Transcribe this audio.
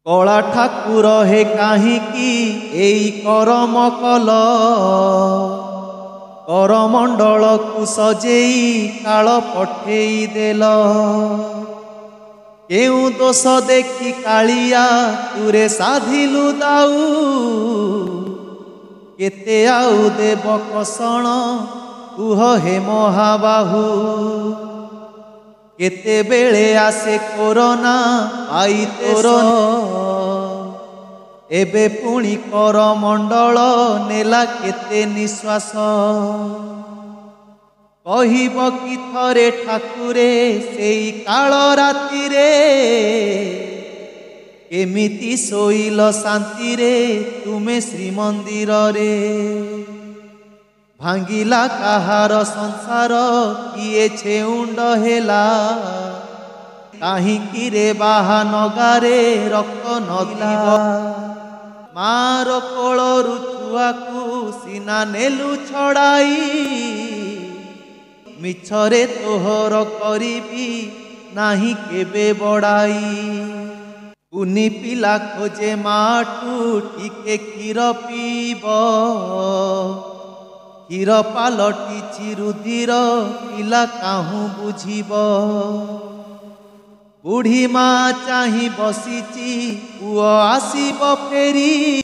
कला ठाकुर हे काहींकी एई करम कल करमंडल को सजेई काल पठेई देल। केउ दोष देखी कालिया तुरे साधिलु दाऊ केते आउ देव कषण कुह हे महाबाहू। केते बेले आसे कोरोना आई तोर एबे पुणी करमंडल नेला केते निश्वास। कहिब कि थरे ठाकुरे सेई काल राति रे केमिति सोइल शांति रे तुमे श्रीमंदिर रे। भांगिला काहार संसार किए छेउंड हेला काहींकी रे बाहा नगारे रक्त नदिला। मार कोलरु छुआकू सीना नेलु छड़ाई मिछरे तोहर करिबी नाही केबे बड़ाई। कुनी पिला खोजे माठू टिके क्षीर पीब क्षीर पालटिछि रुधिर पिला काहू बुझिब। बुढ़ी माँ चाही बसीची पुओ आसीब फेरी।